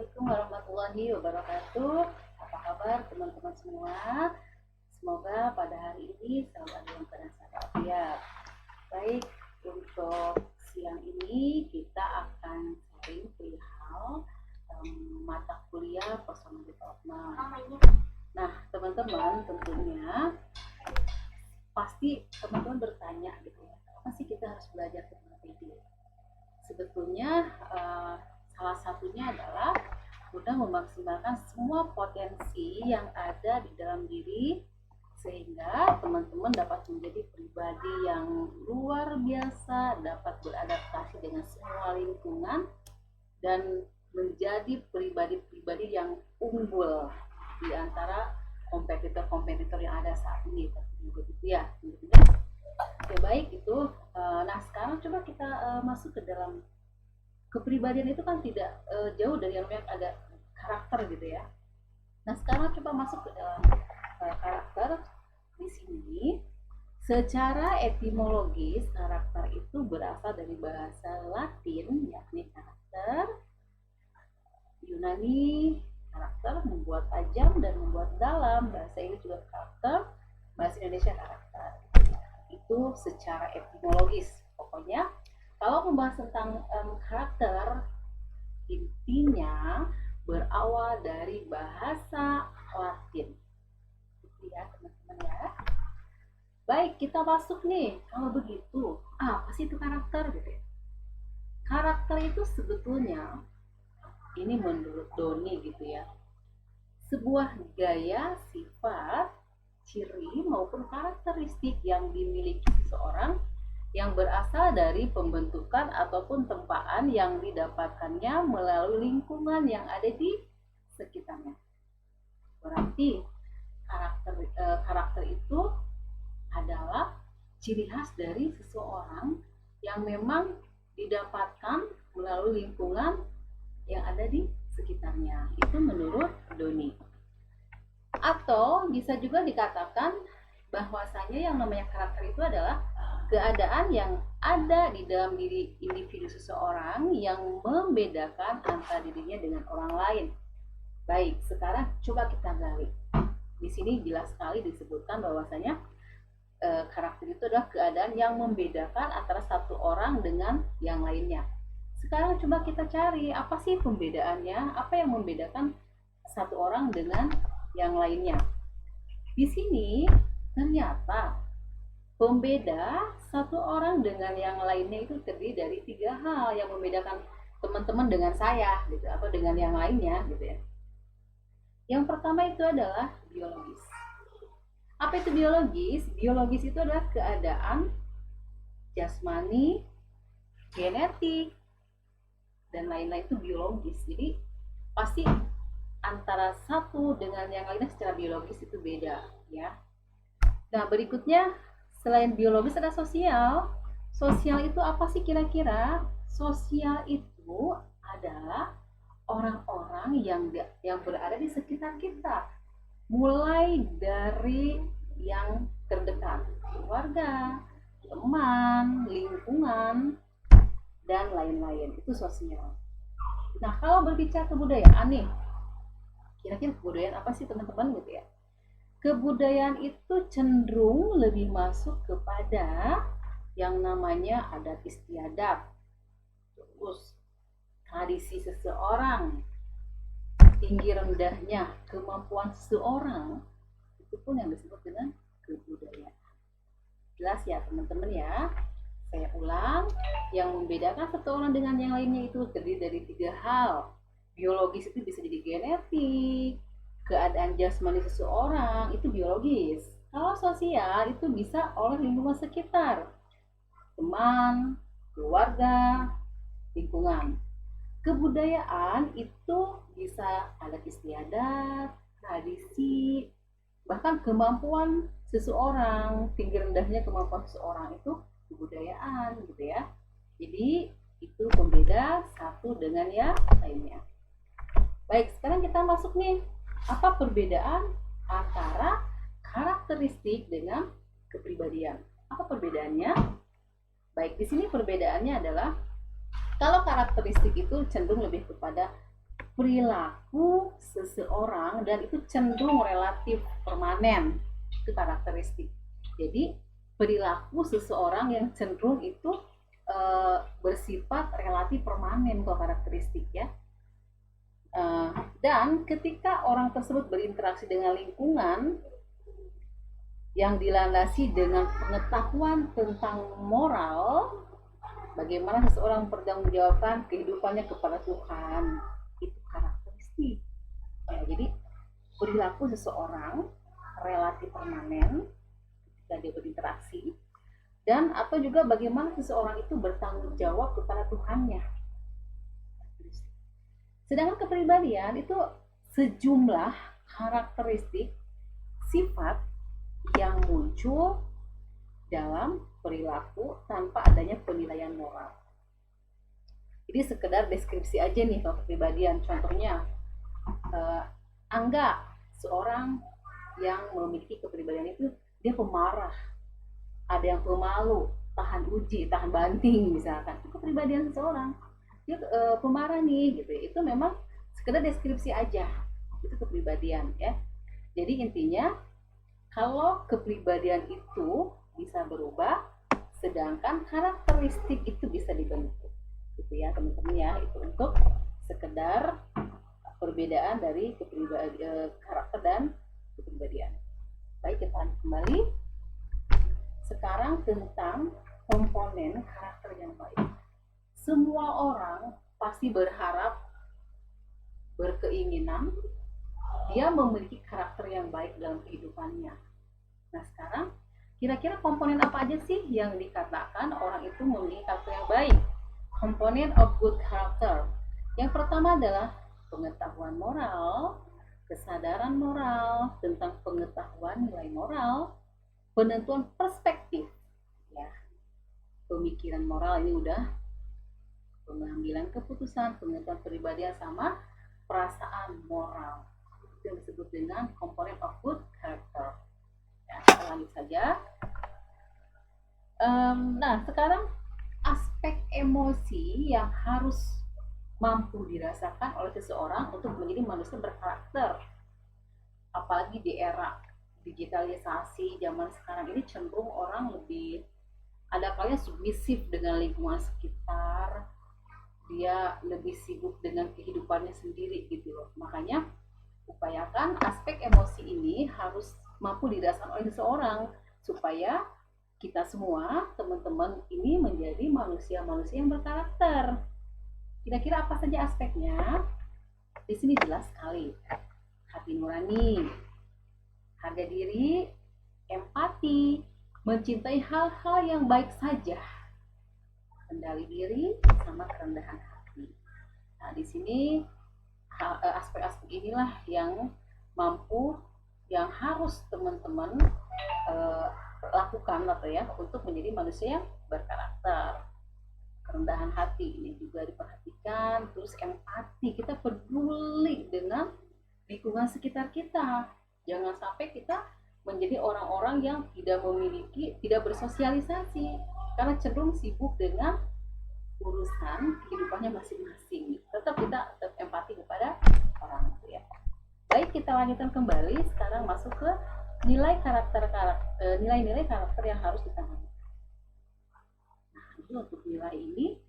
Assalamualaikum warahmatullahi wabarakatuh. Apa kabar teman-teman semua? Semoga pada hari ini selalu ada yang keadaan sehat walafiat. Baik, untuk siang ini kita akan sharing perihal mata kuliah personal development. Nah, teman-teman tentunya pasti teman-teman bertanya gitu ya, apa sih kita harus belajar tentang PD? Sebetulnya salah satunya adalah guna memaksimalkan semua potensi yang ada di dalam diri sehingga teman-teman dapat menjadi pribadi yang luar biasa, dapat beradaptasi dengan semua lingkungan dan menjadi pribadi-pribadi yang unggul di antara kompetitor-kompetitor yang ada saat ini, begitu ya. Oke, baik itu. Nah, sekarang coba kita masuk ke dalam kepribadian. Itu kan tidak jauh dari yang namanya ada karakter gitu ya. Nah, sekarang coba masuk ke dalam karakter. Di sini secara etimologis karakter itu berasal dari bahasa Latin yakni karakter, Yunani karakter membuat tajam dan membuat dalam, bahasa Inggris juga karakter, bahasa Indonesia karakter. Itu secara etimologis. Pokoknya kalau membahas tentang karakter, intinya berawal dari bahasa Latin. Gitu ya teman-teman ya. Baik, kita masuk nih. Kalau begitu, apa sih itu karakter gitu ya? Karakter itu sebetulnya, ini menurut Doni gitu ya, sebuah gaya, sifat, ciri maupun karakteristik yang dimiliki seseorang yang berasal dari pembentukan ataupun tempaan yang didapatkannya melalui lingkungan yang ada di sekitarnya. Berarti karakter itu adalah ciri khas dari seseorang yang memang didapatkan melalui lingkungan yang ada di sekitarnya. Itu menurut Doni. Atau bisa juga dikatakan bahwasanya yang namanya karakter itu adalah keadaan yang ada di dalam diri individu seseorang yang membedakan antara dirinya dengan orang lain. Baik, sekarang coba kita gali. Di sini jelas sekali disebutkan bahwasanya karakter itu adalah keadaan yang membedakan antara satu orang dengan yang lainnya. Sekarang coba kita cari apa sih pembedaannya, apa yang membedakan satu orang dengan yang lainnya. Di sini ternyata pembeda satu orang dengan yang lainnya itu terdiri dari 3 hal yang membedakan teman-teman dengan saya gitu, atau dengan yang lainnya gitu ya. Yang pertama itu adalah biologis. Apa itu biologis? Biologis itu adalah keadaan jasmani, genetik, dan lain-lain itu biologis. Jadi pasti antara satu dengan yang lainnya secara biologis itu beda ya. Nah, berikutnya selain biologis ada sosial. Sosial itu apa sih kira-kira? Sosial itu adalah orang-orang yang berada di sekitar kita. Mulai dari yang terdekat, keluarga, teman, lingkungan, dan lain-lain. Itu sosial. Nah, kalau berbicara kebudayaan nih, kira-kira kebudayaan apa sih teman-teman gitu ya? Kebudayaan itu cenderung lebih masuk kepada yang namanya adat istiadat, terus tradisi seseorang, tinggi rendahnya kemampuan seseorang, itu pun yang disebut dengan kebudayaan. Jelas ya teman-teman ya? Saya ulang, yang membedakan satu orang dengan yang lainnya itu terdiri dari 3 hal. Biologis itu bisa jadi genetik, keadaan jasmani seseorang itu biologis. Kalau sosial itu bisa oleh lingkungan sekitar, teman, keluarga, lingkungan. Kebudayaan itu bisa adat istiadat, tradisi, bahkan kemampuan seseorang, tinggi rendahnya kemampuan seseorang itu kebudayaan gitu ya. Jadi itu pembeda satu dengan yang lainnya. Baik, sekarang kita masuk nih, apa perbedaan antara karakteristik dengan kepribadian? Apa perbedaannya? Baik, di sini perbedaannya adalah kalau karakteristik itu cenderung lebih kepada perilaku seseorang dan itu cenderung relatif permanen. Itu karakteristik. Jadi perilaku seseorang yang cenderung itu bersifat relatif permanen kalau karakteristik ya. Dan ketika orang tersebut berinteraksi dengan lingkungan yang dilandasi dengan pengetahuan tentang moral, bagaimana seseorang mempertanggungjawabkan kehidupannya kepada Tuhan, itu karakteristik. Ya, jadi perilaku seseorang relatif permanen ketika dia berinteraksi, dan atau juga bagaimana seseorang itu bertanggung jawab kepada Tuhannya. Sedangkan kepribadian itu sejumlah karakteristik sifat yang muncul dalam perilaku tanpa adanya penilaian moral. Jadi sekedar deskripsi aja nih kalau kepribadian. Contohnya, Angga, seorang yang memiliki kepribadian itu dia pemarah, ada yang pemalu, tahan uji, tahan banting misalkan. Itu kepribadian seseorang. Dia pemarah nih gitu. Itu memang sekedar deskripsi aja. Itu kepribadian ya. Jadi intinya kalau kepribadian itu bisa berubah, sedangkan karakteristik itu bisa dibentuk, gitu ya teman-teman ya. Itu untuk sekedar perbedaan dari karakter dan kepribadian. Baik, kita lanjut kembali. Sekarang tentang komponen karakter yang baik. Semua orang pasti berharap, berkeinginan dia memiliki karakter yang baik dalam kehidupannya. Nah sekarang kira-kira komponen apa aja sih yang dikatakan orang itu memiliki karakter yang baik? Komponen of good character. Yang pertama adalah pengetahuan moral, kesadaran moral tentang pengetahuan nilai moral, penentuan perspektif, ya, pemikiran moral ini udah, pengambilan keputusan, pengetahuan pribadian sama perasaan moral. Itu yang disebut dengan komponen of good character. Ya, kita lanjut saja. Nah, sekarang aspek emosi yang harus mampu dirasakan oleh seseorang untuk menjadi manusia berkarakter. Apalagi di era digitalisasi zaman sekarang ini cenderung orang lebih ada kalanya submisif dengan lingkungan sekitar, dia lebih sibuk dengan kehidupannya sendiri gitu loh. Makanya upayakan aspek emosi ini harus mampu dirasakan oleh seseorang supaya kita semua teman-teman ini menjadi manusia-manusia yang berkarakter. Kira-kira apa saja aspeknya? Di sini jelas sekali. Hati nurani, harga diri, empati, mencintai hal-hal yang baik saja, kendali diri, sama kerendahan hati. Nah, di sini aspek-aspek inilah yang mampu, yang harus teman-teman lakukan atau ya untuk menjadi manusia yang berkarakter. Kerendahan hati ini juga diperhatikan, terus empati, kita peduli dengan lingkungan sekitar kita. Jangan sampai kita menjadi orang-orang yang tidak bersosialisasi karena cenderung sibuk dengan urusan kehidupannya masing-masing. Tetap kita empati kepada orang itu ya. Baik, kita lanjutkan kembali. Sekarang masuk ke nilai-nilai karakter yang harus ditanamkan. Nah, itu untuk nilai ini,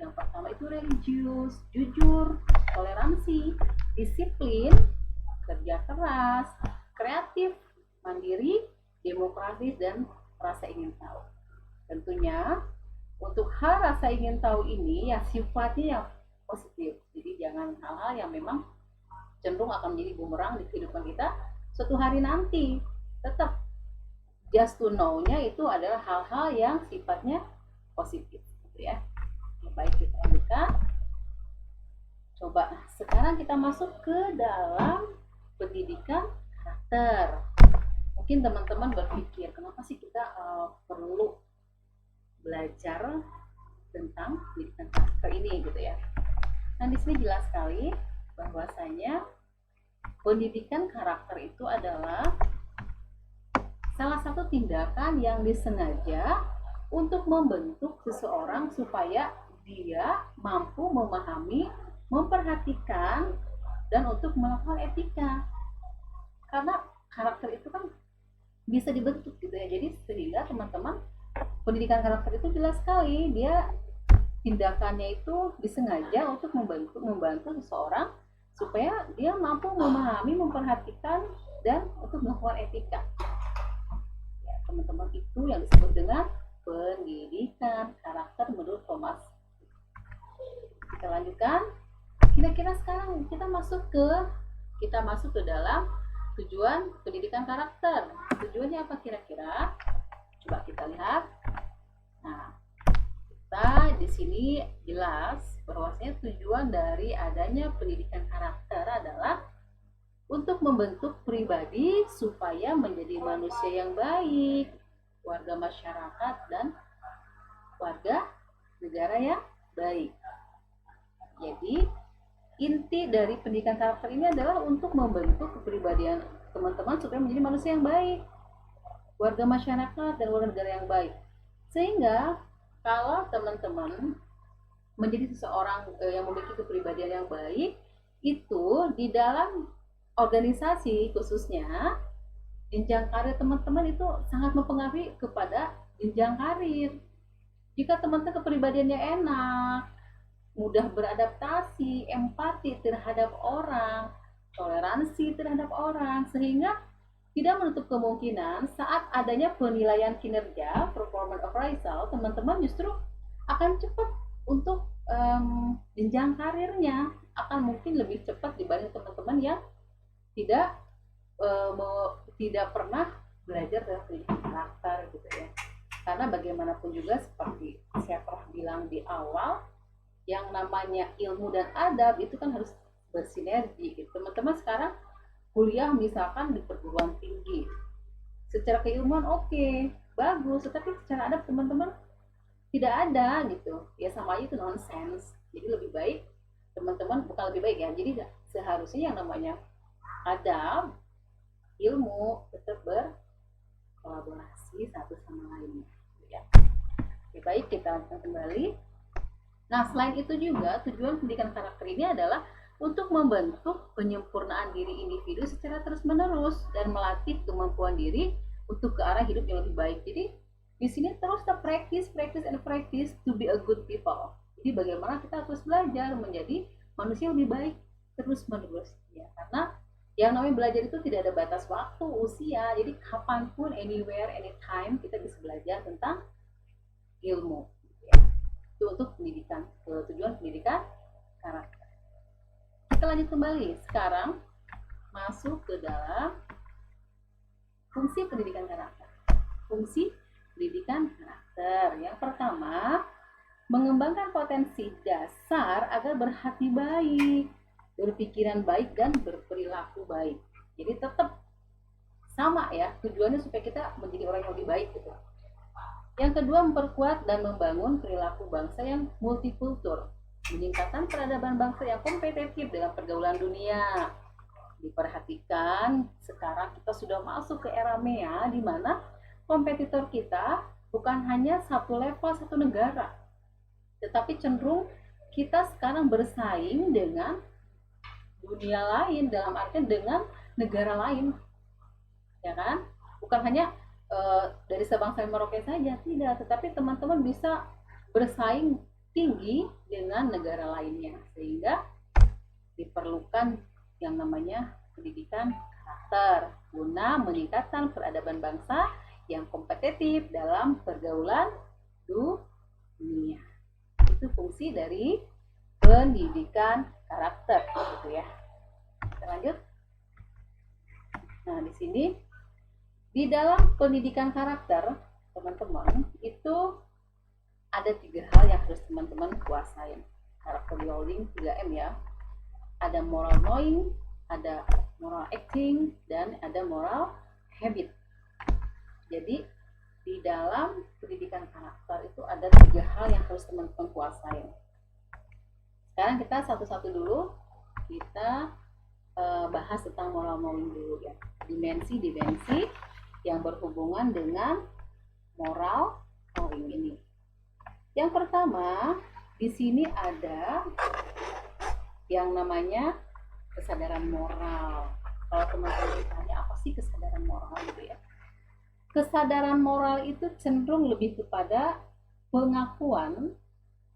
yang pertama itu religius, jujur, toleransi, disiplin, kerja keras, kreatif, mandiri, demokratis, dan rasa ingin tahu. Tentunya untuk hal rasa ingin tahu ini ya sifatnya yang positif. Jadi jangan hal-hal yang memang cenderung akan menjadi bumerang di kehidupan kita suatu hari nanti. Tetap just to know-nya itu adalah hal-hal yang sifatnya positif, gitu ya. Baik, kita lanjutkan. Coba sekarang kita masuk ke dalam pendidikan karakter. Mungkin teman-teman berpikir, kenapa sih kita perlu belajar tentang pendidikan karakter ini, gitu ya. Nah, di sini jelas sekali bahwasanya pendidikan karakter itu adalah salah satu tindakan yang disengaja untuk membentuk seseorang supaya dia mampu memahami memperhatikan dan untuk melakukan etika. Karena karakter itu kan bisa dibentuk gitu ya. Jadi sehingga teman-teman, pendidikan karakter itu jelas sekali dia tindakannya itu disengaja untuk membantu seseorang supaya dia mampu memahami, memperhatikan dan untuk melakukan etika. Ya, teman-teman, itu yang disebut dengan pendidikan karakter menurut Thomas. Kita lanjutkan. Kira-kira sekarang kita masuk ke dalam tujuan pendidikan karakter. Tujuannya apa kira-kira? Coba kita lihat. Nah, kita di sini jelas bahwasanya tujuan dari adanya pendidikan karakter adalah untuk membentuk pribadi supaya menjadi manusia yang baik, warga masyarakat dan warga negara yang baik. Jadi inti dari pendidikan karakter ini adalah untuk membentuk kepribadian teman-teman supaya menjadi manusia yang baik, warga masyarakat dan warga negara yang baik. Sehingga kalau teman-teman menjadi seseorang yang memiliki kepribadian yang baik, itu di dalam organisasi khususnya jenjang karir teman-teman itu sangat mempengaruhi kepada jenjang karir. Jika teman-teman kepribadiannya enak, mudah beradaptasi, empati terhadap orang, toleransi terhadap orang, sehingga tidak menutup kemungkinan saat adanya penilaian kinerja, performance appraisal, teman-teman justru akan cepat untuk jenjang karirnya akan mungkin lebih cepat dibanding teman-teman yang tidak pernah belajar dalam pendidikan karakter gitu ya. Karena bagaimanapun juga seperti saya pernah bilang di awal, yang namanya ilmu dan adab itu kan harus bersinergi gitu. Teman-teman sekarang kuliah misalkan di perguruan tinggi, secara keilmuan oke, bagus, tetapi secara adab teman-teman tidak ada gitu ya, sama aja itu nonsens. Jadi lebih baik teman-teman, bukan lebih baik ya, jadi seharusnya yang namanya adab, ilmu tetap berkolaborasi satu sama lainnya ya. Oke, baik, kita lanjutkan kembali. Nah, selain itu juga tujuan pendidikan karakter ini adalah untuk membentuk penyempurnaan diri individu secara terus-menerus dan melatih kemampuan diri untuk ke arah hidup yang lebih baik. Jadi di sini terus kita practice to be a good people. Jadi bagaimana kita terus belajar menjadi manusia yang lebih baik terus-menerus ya. Karena yang namanya belajar itu tidak ada batas waktu, usia. Jadi kapanpun, anywhere, anytime kita bisa belajar tentang ilmu. Itu untuk pendidikan, tujuan pendidikan karakter. Kita lanjut kembali. Sekarang masuk ke dalam fungsi pendidikan karakter. Fungsi pendidikan karakter. Yang pertama, mengembangkan potensi dasar agar berhati baik, berpikiran baik dan berperilaku baik. Jadi tetap sama ya, tujuannya supaya kita menjadi orang yang lebih baik gitu. Yang kedua, memperkuat dan membangun perilaku bangsa yang multikultur, meningkatkan peradaban bangsa yang kompetitif dalam pergaulan dunia. Diperhatikan, sekarang kita sudah masuk ke era MEA, di mana kompetitor kita bukan hanya satu level, satu negara, tetapi cenderung kita sekarang bersaing dengan dunia lain, dalam artian dengan negara lain, ya kan? Bukan hanya dari sebangsa Merauke saja, tidak, tetapi teman-teman bisa bersaing tinggi dengan negara lainnya, sehingga diperlukan yang namanya pendidikan karakter guna meningkatkan peradaban bangsa yang kompetitif dalam pergaulan dunia. Itu fungsi dari pendidikan karakter gitu ya. Kita lanjut. Nah, di sini di dalam pendidikan karakter, teman-teman, itu ada 3 hal yang harus teman-teman kuasain. Karakter building 3M ya. Ada moral knowing, ada moral acting, dan ada moral habit. Jadi di dalam pendidikan karakter itu ada 3 hal yang harus teman-teman kuasain. Sekarang kita satu-satu dulu, kita bahas tentang moral knowing dulu ya. Dimensi-dimensi yang berhubungan dengan moral knowing ini. Yang pertama, di sini ada yang namanya kesadaran moral. Kalau teman-teman ditanya apa sih kesadaran moral gitu ya, kesadaran moral itu cenderung lebih kepada pengakuan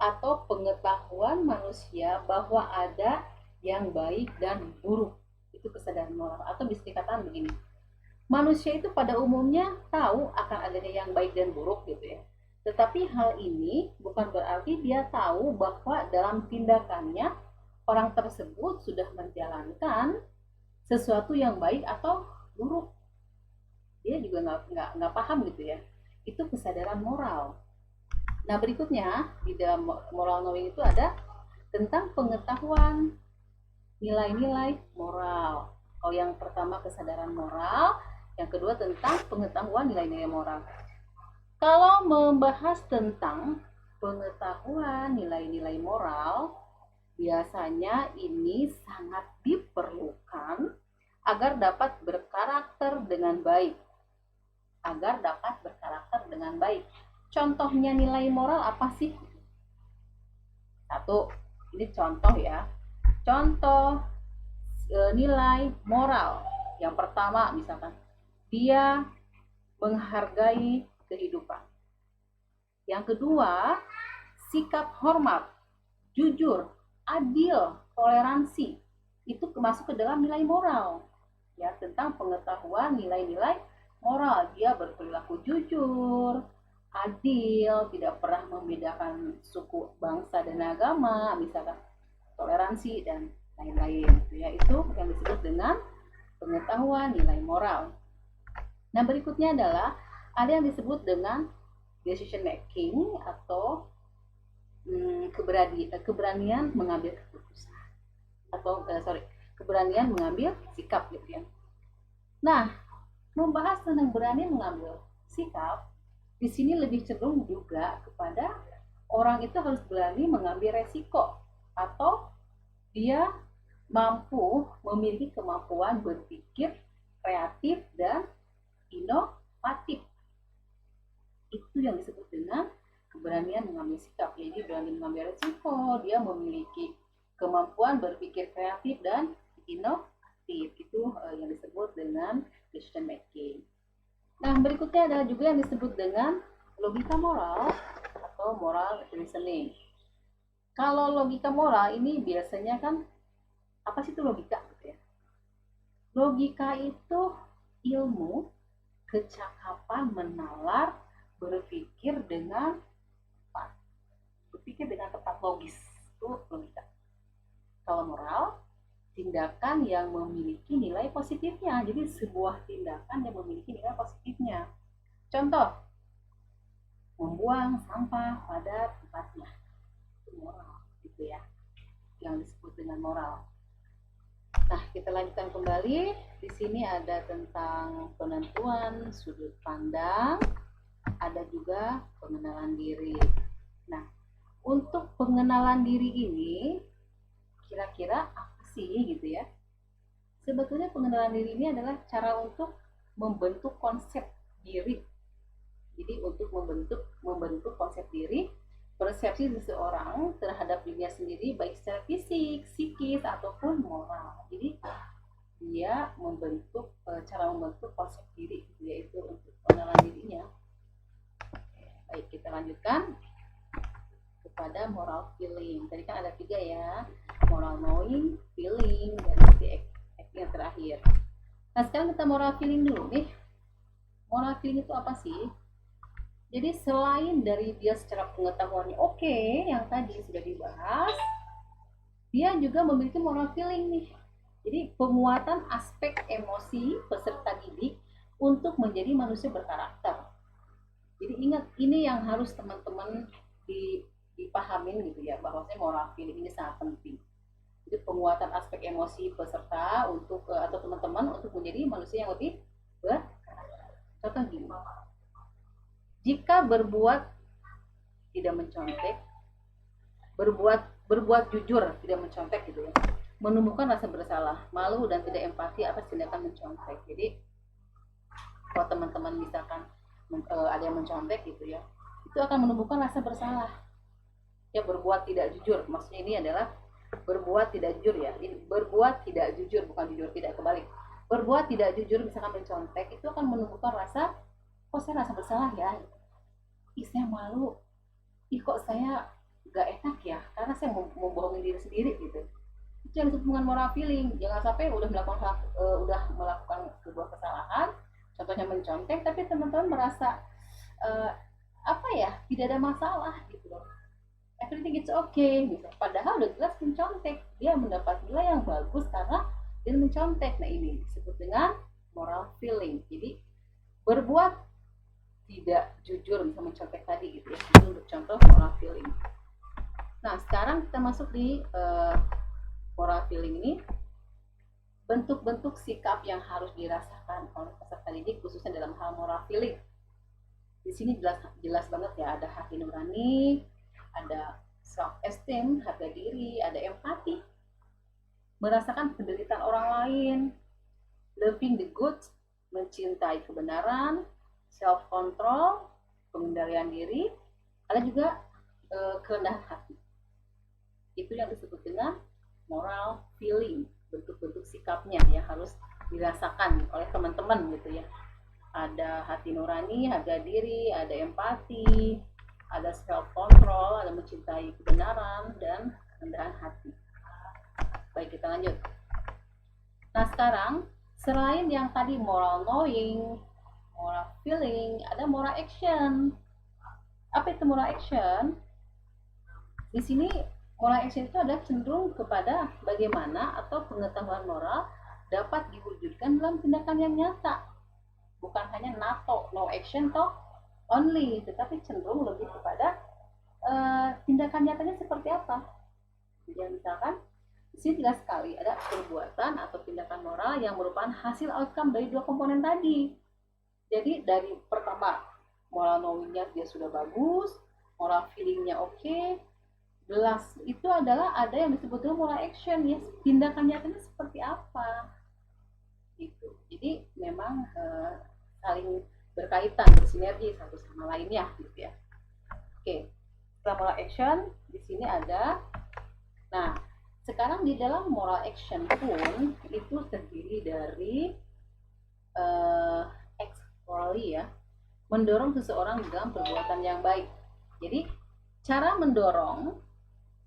atau pengetahuan manusia bahwa ada yang baik dan buruk. Itu kesadaran moral. Atau bisa dikatakan begini, manusia itu pada umumnya tahu akan adanya yang baik dan buruk gitu ya. Tetapi hal ini bukan berarti dia tahu bahwa dalam tindakannya orang tersebut sudah menjalankan sesuatu yang baik atau buruk. Dia juga nggak paham gitu ya. Itu kesadaran moral. Nah berikutnya di dalam moral knowing itu ada tentang pengetahuan nilai-nilai moral. Kalau yang pertama kesadaran moral, yang kedua tentang pengetahuan nilai-nilai moral. Kalau membahas tentang pengetahuan nilai-nilai moral, biasanya ini sangat diperlukan agar dapat berkarakter dengan baik. Agar dapat berkarakter dengan baik. Contohnya nilai moral apa sih? Satu, ini contoh ya. Contoh nilai moral. Yang pertama misalkan, dia menghargai kehidupan. Yang kedua, sikap hormat, jujur, adil, toleransi. Itu masuk ke dalam nilai moral. Ya, tentang pengetahuan nilai-nilai moral. Dia berperilaku jujur, adil, tidak pernah membedakan suku, bangsa, dan agama, misalkan toleransi dan lain-lain. Ya, itu yang disebut dengan pengetahuan nilai moral. Nah, berikutnya adalah ada yang disebut dengan decision making atau keberanian mengambil keputusan atau keberanian mengambil sikap gitu ya. Nah, membahas tentang berani mengambil sikap di sini lebih cenderung juga kepada orang itu harus berani mengambil resiko atau dia mampu memiliki kemampuan berpikir kreatif dan inovatif. Itu yang disebut dengan keberanian mengambil sikap. Jadi berani mengambil resiko, dia memiliki kemampuan berpikir kreatif dan inovatif. Itu yang disebut dengan decision making. Nah, berikutnya ada juga yang disebut dengan logika moral atau moral reasoning. Kalau logika moral ini biasanya kan, apa sih itu logika gitu ya? Logika itu ilmu, kecakapan menalar, berpikir dengan tepat logis. Itu logika. Kalau moral, tindakan yang memiliki nilai positifnya. Jadi sebuah tindakan yang memiliki nilai positifnya. Contoh, membuang sampah pada tempatnya. Itu moral, gitu ya. Yang disebut dengan moral. Nah, kita lanjutkan kembali. Di sini ada tentang penentuan sudut pandang, ada juga pengenalan diri. Nah, untuk pengenalan diri ini, kira-kira apa sih gitu ya? Sebetulnya pengenalan diri ini adalah cara untuk membentuk konsep diri. Jadi untuk membentuk konsep diri, persepsi seseorang terhadap dirinya sendiri baik secara fisik, psikis ataupun moral. Jadi dia cara membentuk konsep diri, yaitu untuk pengenalan dirinya. Baik, kita lanjutkan kepada moral feeling. Tadi kan ada 3 ya, moral knowing, feeling, dan acting yang terakhir. Nah, sekarang kita moral feeling dulu nih. Moral feeling itu apa sih? Jadi selain dari dia secara pengetahuannya oke, yang tadi sudah dibahas, dia juga memiliki moral feeling nih. Jadi penguatan aspek emosi peserta didik untuk menjadi manusia berkarakter. Jadi ingat, ini yang harus teman-teman dipahamin gitu ya, bahwasanya moral feeling ini sangat penting. Jadi penguatan aspek emosi peserta untuk atau teman-teman untuk menjadi manusia yang lebih berkarakter. Contoh gini, jika berbuat tidak mencontek, berbuat jujur tidak mencontek gitu ya, menumbuhkan rasa bersalah, malu dan tidak empati atas tindakan mencontek. Jadi kalau teman-teman misalkan ada yang mencontek gitu ya, itu akan menumbuhkan rasa bersalah. Ya, berbuat tidak jujur, maksudnya ini adalah berbuat tidak jujur ya. Ini berbuat tidak jujur, bukan jujur tidak, kebalik. Berbuat tidak jujur, misalkan mencontek, itu akan menumbuhkan rasa, kok saya rasa bersalah ya, ih saya malu, ih kok saya gak enak ya, karena saya mau bohongin diri sendiri gitu. Itu yang disebut dengan moral feeling. Jangan sampai udah melakukan sebuah kesalahan, contohnya mencontek, tapi teman-teman merasa uh, apa ya, tidak ada masalah gitu loh, everything it's okay gitu. Padahal udah jelas mencontek, dia mendapat nilai yang bagus karena dia mencontek. Nah ini disebut dengan moral feeling. Jadi berbuat tidak jujur, bisa mencontek tadi gitu ya, itu untuk contoh moral feeling. Nah sekarang kita masuk di moral feeling ini, bentuk-bentuk sikap yang harus dirasakan oleh peserta didik khususnya dalam hal moral feeling. Di sini jelas banget ya, ada hati nurani, ada self esteem, harga diri, ada empati, merasakan penderitaan orang lain, loving the good, mencintai kebenaran, self control, pengendalian diri, ada juga kerendahan hati. Itu yang disebut dengan moral feeling, bentuk-bentuk sikapnya yang harus dirasakan oleh teman-teman gitu ya. Ada hati nurani, harga diri, ada empati, ada self control, ada mencintai kebenaran, dan kerendahan hati. Baik, kita lanjut. Nah sekarang, selain yang tadi moral knowing, moral feeling, ada moral action. Apa itu moral action? Di sini moral action itu adalah cenderung kepada bagaimana atau pengetahuan moral dapat diwujudkan dalam tindakan yang nyata. Bukan hanya NATO, no action toh only, tetapi cenderung lebih kepada tindakan nyatanya seperti apa. Jadi misalkan di sini jelas sekali ada perbuatan atau tindakan moral yang merupakan hasil outcome dari dua komponen tadi. Jadi dari pertama moral knowingnya dia sudah bagus, moral feelingnya oke, jelas itu adalah ada yang disebut dengan moral action ya, tindakan nyatanya seperti apa gitu. Jadi memang saling berkaitan, bersinergi satu sama lainnya gitu ya. Oke, setelah moral action di sini ada. Nah, sekarang di dalam moral action pun itu terdiri dari explorally ya, mendorong seseorang dalam perbuatan yang baik. Jadi cara mendorong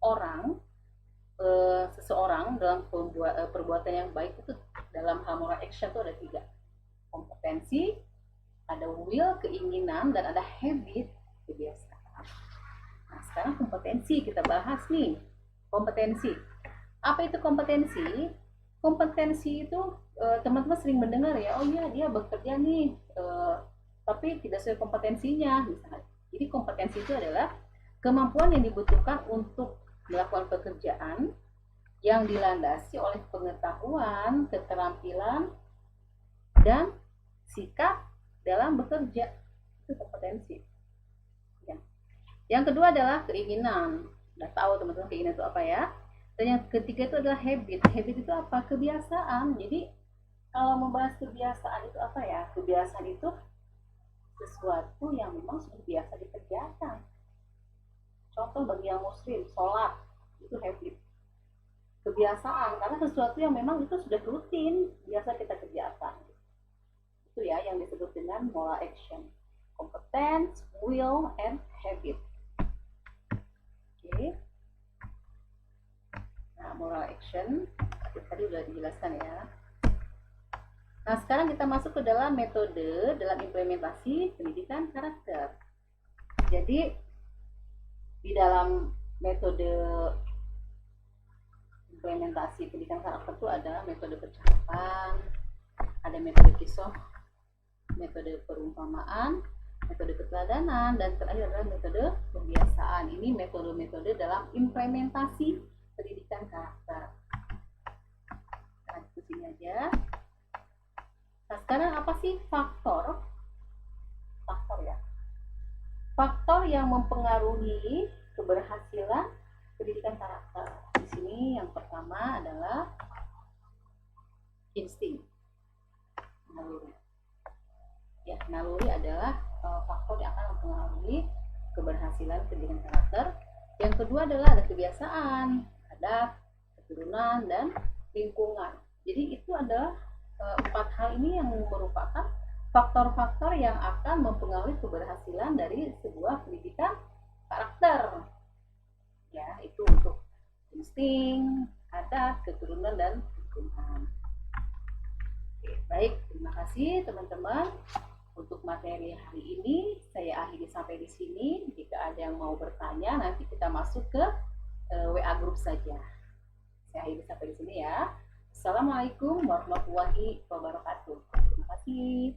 orang seseorang dalam perbuatan yang baik itu dalam hal moral action itu ada 3. Kompetensi, ada will, keinginan, dan ada habit, kebiasaan. Nah sekarang kompetensi kita bahas nih. Kompetensi, apa itu kompetensi? Kompetensi itu teman-teman sering mendengar ya, oh iya dia bekerja nih tapi tidak sesuai kompetensinya misalnya. Jadi kompetensi itu adalah kemampuan yang dibutuhkan untuk melakukan pekerjaan yang dilandasi oleh pengetahuan, keterampilan, dan sikap dalam bekerja. Itu kompetensi ya. Yang kedua adalah keinginan. Udah tahu teman-teman keinginan itu apa ya. Dan yang ketiga itu adalah habit. Habit itu apa? Kebiasaan. Jadi kalau membahas kebiasaan itu apa ya? Kebiasaan itu sesuatu yang memang sudah biasa dikerjakan. Contoh bagi yang muslim, sholat itu habit. Kebiasaan, karena sesuatu yang memang itu sudah rutin, biasa kita kerjakan. Itu ya yang disebut dengan moral action. Competence, will, and habit. Oke. Nah, moral action tadi sudah dijelaskan ya. Nah, sekarang kita masuk ke dalam metode dalam implementasi pendidikan karakter. Jadi di dalam metode implementasi pendidikan karakter itu ada metode percakapan, ada metode kisah, metode perumpamaan, metode keteladanan, dan terakhir adalah metode kebiasaan. Ini metode-metode dalam implementasi pendidikan karakter. Nah, di sini aja. Nah, sekarang apa sih faktor? Faktor ya. Faktor yang mempengaruhi keberhasilan pendidikan karakter. Di sini yang pertama adalah insting, naluri. Ya, naluri adalah faktor yang akan mempengaruhi keberhasilan pendidikan karakter. Yang kedua adalah ada kebiasaan, ada keturunan, dan lingkungan. Jadi itu adalah empat hal ini yang merupakan faktor-faktor yang akan mempengaruhi keberhasilan dari sebuah pendidikan karakter. Ya, itu untuk insting, adat, keturunan, dan lingkungan. Oke, baik, terima kasih teman-teman. Untuk materi hari ini saya akhiri sampai di sini. Jika ada yang mau bertanya, nanti kita masuk ke WA grup saja. Saya akhiri sampai di sini ya. Assalamualaikum warahmatullahi wabarakatuh. Terima kasih.